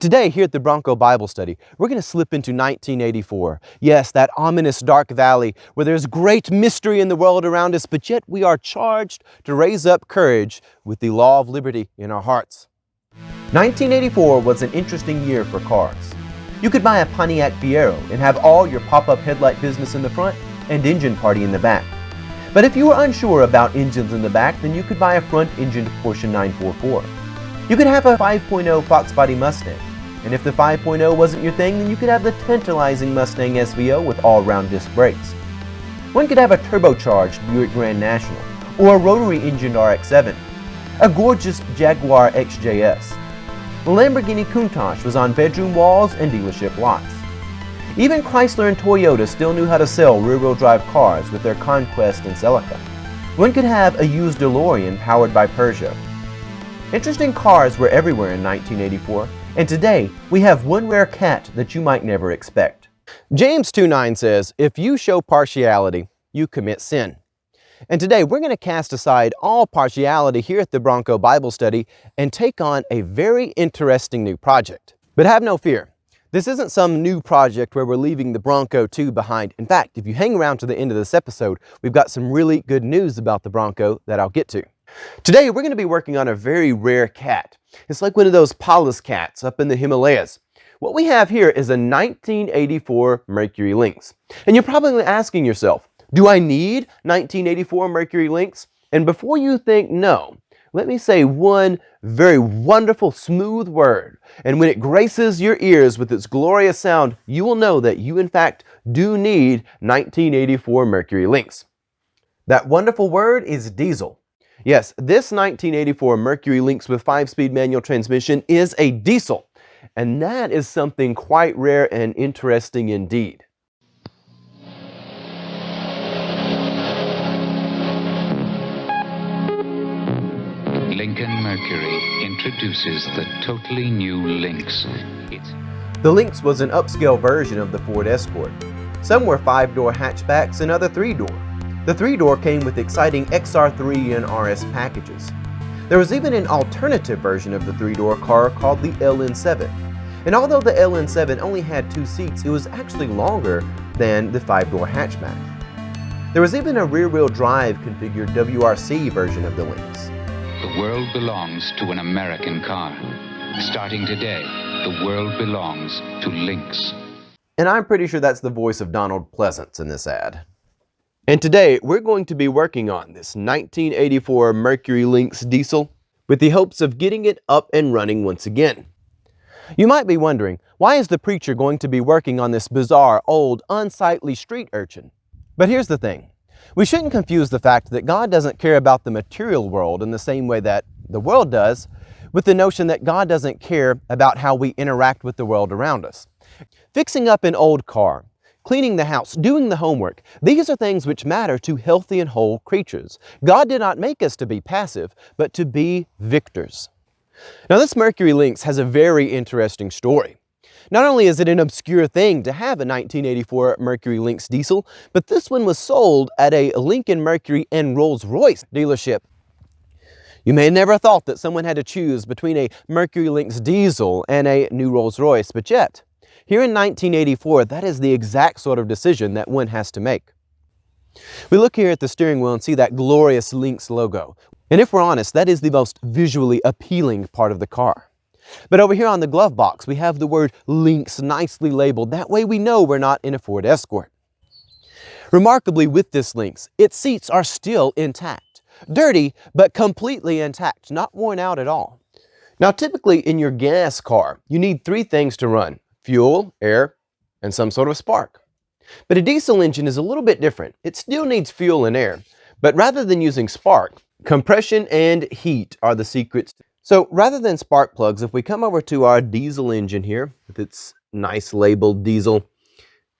Today, here at the Bronco Bible Study, we're going to slip into 1984. Yes, that ominous dark valley where there's great mystery in the world around us, but yet we are charged to raise up courage with the law of liberty in our hearts. 1984 was an interesting year for cars. You could buy a Pontiac Fiero and have all your pop-up headlight business in the front and engine party in the back. But if you were unsure about engines in the back, then you could buy a front-engined Porsche 944. You could have a 5.0 Fox Body Mustang. And if the 5.0 wasn't your thing, then you could have the tantalizing Mustang SVO with all-round disc brakes. One could have a turbocharged Buick Grand National, or a rotary-engined RX-7, a gorgeous Jaguar XJS. The Lamborghini Countach was on bedroom walls and dealership lots. Even Chrysler and Toyota still knew how to sell rear-wheel drive cars with their Conquest and Celica. One could have a used DeLorean powered by Peugeot. Interesting cars were everywhere in 1984. And today, we have one rare cat that you might never expect. James 2:9 says, "If you show partiality, you commit sin." And today, we're going to cast aside all partiality here at the Bronco Bible Study and take on a very interesting new project. But have no fear. This isn't some new project where we're leaving the Bronco 2 behind. In fact, if you hang around to the end of this episode, we've got some really good news about the Bronco that I'll get to. Today, we're going to be working on a very rare cat. It's like one of those Pallas cats up in the Himalayas. What we have here is a 1984 Mercury Lynx. And you're probably asking yourself, do I need 1984 Mercury Lynx? And before you think no, let me say one very wonderful, smooth word. And when it graces your ears with its glorious sound, you will know that you in fact do need 1984 Mercury Lynx. That wonderful word is diesel. Yes, this 1984 Mercury Lynx with 5-speed manual transmission is a diesel, and that is something quite rare and interesting indeed. Lincoln Mercury introduces the totally new Lynx. The Lynx was an upscale version of the Ford Escort. Some were 5-door hatchbacks and other 3-door. The 3-door came with exciting XR3 and RS packages. There was even an alternative version of the 3-door car called the LN7. And although the LN7 only had 2 seats, it was actually longer than the 5-door hatchback. There was even a rear-wheel drive configured WRC version of the Lynx. The world belongs to an American car. Starting today, the world belongs to Lynx. And I'm pretty sure that's the voice of Donald Pleasance in this ad. And today, we're going to be working on this 1984 Mercury Lynx Diesel with the hopes of getting it up and running once again. You might be wondering, why is the preacher going to be working on this bizarre, old, unsightly street urchin? But here's the thing. We shouldn't confuse the fact that God doesn't care about the material world in the same way that the world does with the notion that God doesn't care about how we interact with the world around us. Fixing up an old car, cleaning the house, doing the homework, these are things which matter to healthy and whole creatures. God did not make us to be passive, but to be victors. Now this Mercury Lynx has a very interesting story. Not only is it an obscure thing to have a 1984 Mercury Lynx Diesel, but this one was sold at a Lincoln Mercury and Rolls-Royce dealership. You may have never thought that someone had to choose between a Mercury Lynx Diesel and a new Rolls-Royce, but yet, here in 1984, that is the exact sort of decision that one has to make. We look here at the steering wheel and see that glorious Lynx logo. And if we're honest, that is the most visually appealing part of the car. But over here on the glove box, we have the word Lynx nicely labeled. That way we know we're not in a Ford Escort. Remarkably, with this Lynx, its seats are still intact. Dirty, but completely intact, not worn out at all. Now, typically in your gas car, you need 3 things to run: fuel, air, and some sort of spark. But a diesel engine is a little bit different. It still needs fuel and air, but rather than using spark, compression and heat are the secrets. So rather than spark plugs, if we come over to our diesel engine here, with its nice labeled diesel,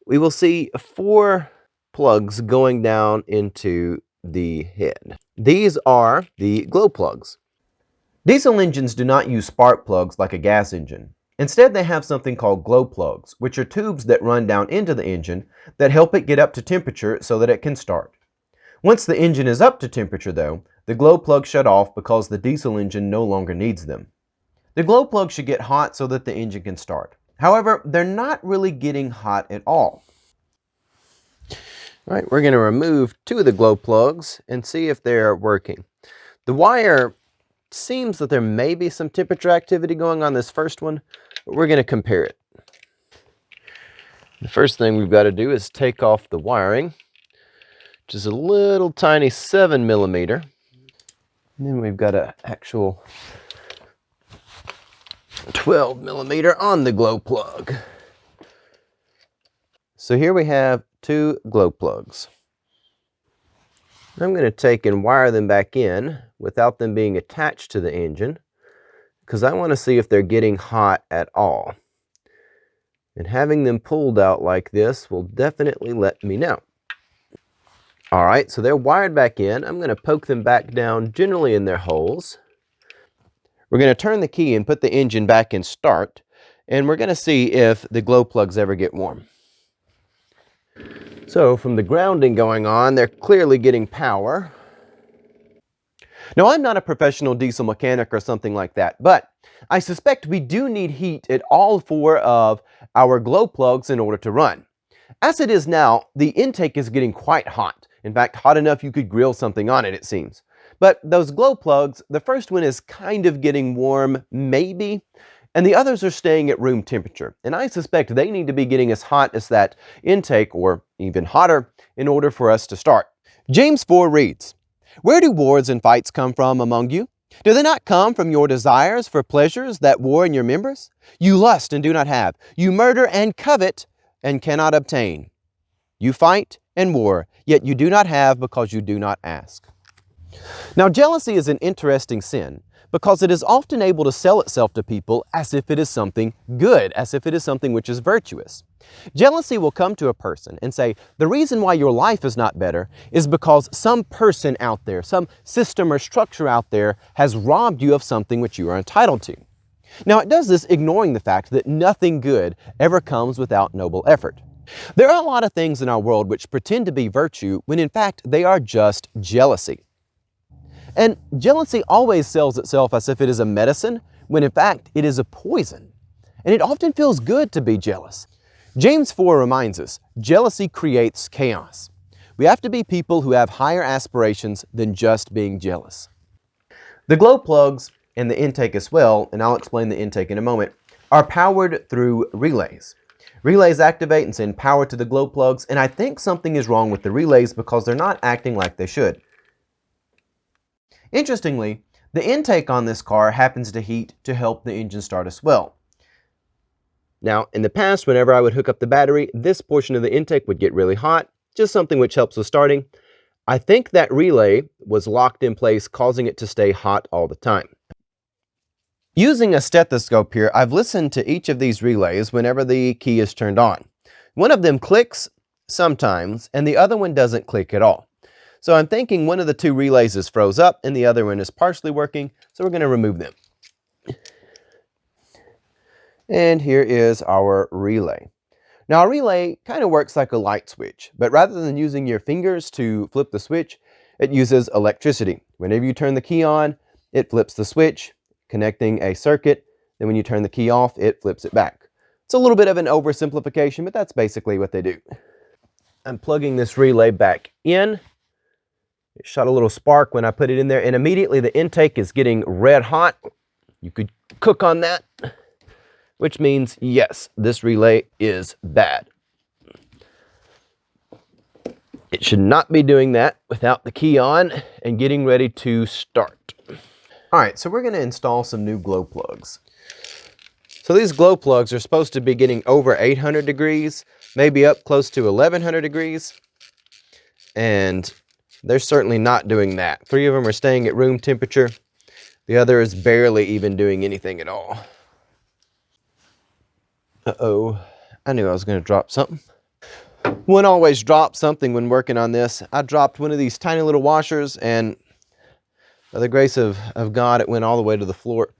we will see 4 plugs going down into the head. These are the glow plugs. Diesel engines do not use spark plugs like a gas engine. Instead, they have something called glow plugs, which are tubes that run down into the engine that help it get up to temperature so that it can start. Once the engine is up to temperature though, the glow plugs shut off because the diesel engine no longer needs them. The glow plugs should get hot so that the engine can start. However, they're not really getting hot at all. All right, we're going to remove 2 of the glow plugs and see if they're working. The wire seems that there may be some temperature activity going on this first one, but we're going to compare it. The first thing we've got to do is take off the wiring, which is a little tiny 7mm. And then we've got an actual 12mm on the glow plug. So here we have 2 glow plugs. I'm going to take and wire them back in without them being attached to the engine, because I want to see if they're getting hot at all. And having them pulled out like this will definitely let me know. All right, so they're wired back in. I'm going to poke them back down generally in their holes. We're going to turn the key and put the engine back in start, and we're going to see if the glow plugs ever get warm. So from the grounding going on, they're clearly getting power. Now, I'm not a professional diesel mechanic or something like that, but I suspect we do need heat at all 4 of our glow plugs in order to run. As it is now, the intake is getting quite hot. In fact, hot enough you could grill something on it, it seems. But those glow plugs, the first one is kind of getting warm, maybe, and the others are staying at room temperature. And I suspect they need to be getting as hot as that intake, or even hotter, in order for us to start. James 4 reads, "Where do wars and fights come from among you? Do they not come from your desires for pleasures that war in your members? You lust and do not have. You murder and covet and cannot obtain. You fight and war, yet you do not have because you do not ask." Now, jealousy is an interesting sin because it is often able to sell itself to people as if it is something good, as if it is something which is virtuous. Jealousy will come to a person and say, the reason why your life is not better is because some person out there, some system or structure out there has robbed you of something which you are entitled to. Now, it does this ignoring the fact that nothing good ever comes without noble effort. There are a lot of things in our world which pretend to be virtue when in fact they are just jealousy. And jealousy always sells itself as if it is a medicine, when in fact it is a poison. And it often feels good to be jealous. James 4 reminds us, jealousy creates chaos. We have to be people who have higher aspirations than just being jealous. The glow plugs and the intake as well, and I'll explain the intake in a moment, are powered through relays. Relays activate and send power to the glow plugs, and I think something is wrong with the relays because they're not acting like they should. Interestingly, the intake on this car happens to heat to help the engine start as well. Now, in the past, whenever I would hook up the battery, this portion of the intake would get really hot, just something which helps with starting. I think that relay was locked in place, causing it to stay hot all the time. Using a stethoscope here, I've listened to each of these relays whenever the key is turned on. One of them clicks sometimes, and the other one doesn't click at all. So I'm thinking one of the 2 relays is froze up and the other one is partially working, so we're going to remove them. And here is our relay. Now, a relay kind of works like a light switch, but rather than using your fingers to flip the switch, it uses electricity. Whenever you turn the key on, it flips the switch, connecting a circuit. Then when you turn the key off, it flips it back. It's a little bit of an oversimplification, but that's basically what they do. I'm plugging this relay back in. It shot a little spark when I put it in there, and immediately the intake is getting red hot. You could cook on that, which means, yes, this relay is bad. It should not be doing that without the key on and getting ready to start. All right, so we're going to install some new glow plugs. So these glow plugs are supposed to be getting over 800 degrees, maybe up close to 1100 degrees, and they're certainly not doing that. 3 of them are staying at room temperature. The other is barely even doing anything at all. Uh-oh, I knew I was going to drop something. One always drops something when working on this. I dropped one of these tiny little washers, and by the grace of God, it went all the way to the floor.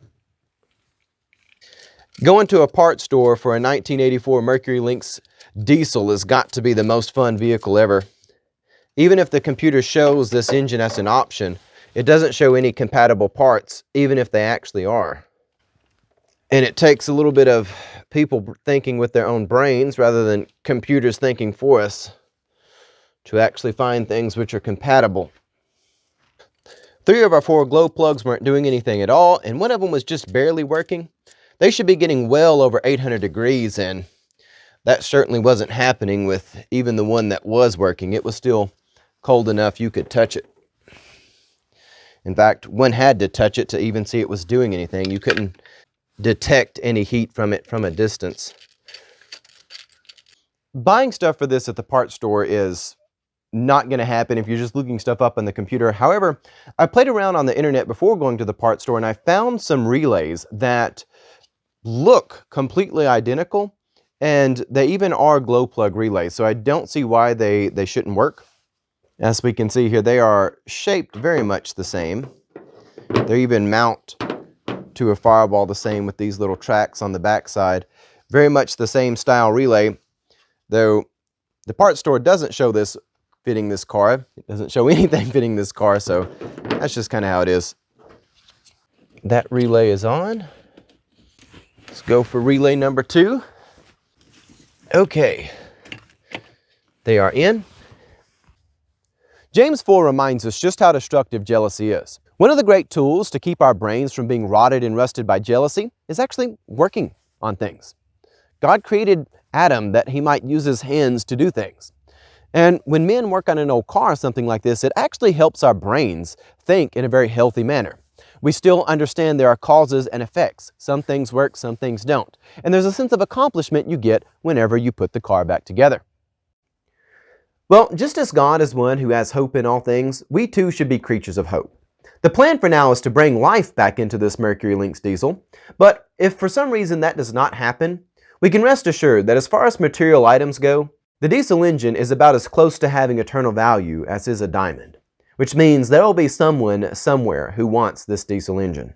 Going to a parts store for a 1984 Mercury Lynx Diesel has got to be the most fun vehicle ever. Even if the computer shows this engine as an option, it doesn't show any compatible parts, even if they actually are. And it takes a little bit of people thinking with their own brains rather than computers thinking for us to actually find things which are compatible. 3 of our 4 glow plugs weren't doing anything at all, and one of them was just barely working. They should be getting well over 800 degrees, and that certainly wasn't happening with even the one that was working. It was still cold enough you could touch it. In fact, one had to touch it to even see it was doing anything. You couldn't detect any heat from it from a distance. Buying stuff for this at the parts store is not going to happen if you're just looking stuff up on the computer. However, I played around on the internet before going to the parts store, and I found some relays that look completely identical, and they even are glow plug relays, so I don't see why they shouldn't work. As we can see here, they are shaped very much the same. They even mount to a fireball the same with these little tracks on the back side. Very much the same style relay, though the parts store doesn't show this fitting this car. It doesn't show anything fitting this car, so that's just kind of how it is. That relay is on. Let's go for relay number 2. Okay, they are in. James 4 reminds us just how destructive jealousy is. One of the great tools to keep our brains from being rotted and rusted by jealousy is actually working on things. God created Adam that he might use his hands to do things. And when men work on an old car or something like this, it actually helps our brains think in a very healthy manner. We still understand there are causes and effects. Some things work, some things don't. And there's a sense of accomplishment you get whenever you put the car back together. Well, just as God is one who has hope in all things, we too should be creatures of hope. The plan for now is to bring life back into this Mercury Lynx Diesel, but if for some reason that does not happen, we can rest assured that as far as material items go, the diesel engine is about as close to having eternal value as is a diamond, which means there will be someone somewhere who wants this diesel engine.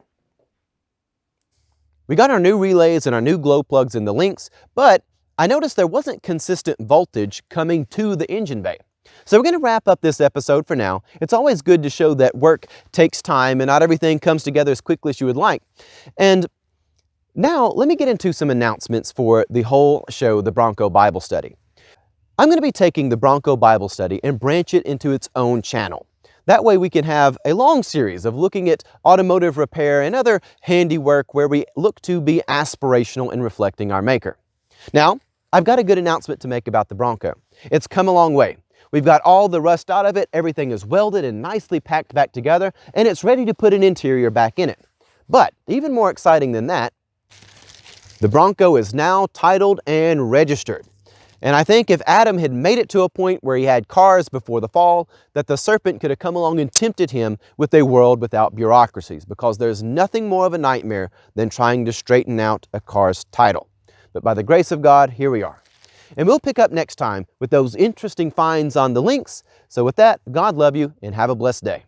We got our new relays and our new glow plugs in the Lynx, but I noticed there wasn't consistent voltage coming to the engine bay. So we're going to wrap up this episode for now. It's always good to show that work takes time and not everything comes together as quickly as you would like. And now let me get into some announcements for the whole show, the Bronco Bible Study. I'm going to be taking the Bronco Bible Study and branch it into its own channel. That way we can have a long series of looking at automotive repair and other handiwork where we look to be aspirational in reflecting our Maker. Now, I've got a good announcement to make about the Bronco. It's come a long way. We've got all the rust out of it, everything is welded and nicely packed back together, and it's ready to put an interior back in it. But even more exciting than that, the Bronco is now titled and registered. And I think if Adam had made it to a point where he had cars before the fall, that the serpent could have come along and tempted him with a world without bureaucracies, because there's nothing more of a nightmare than trying to straighten out a car's title. But by the grace of God, here we are. And we'll pick up next time with those interesting finds on the Lynx. So with that, God love you and have a blessed day.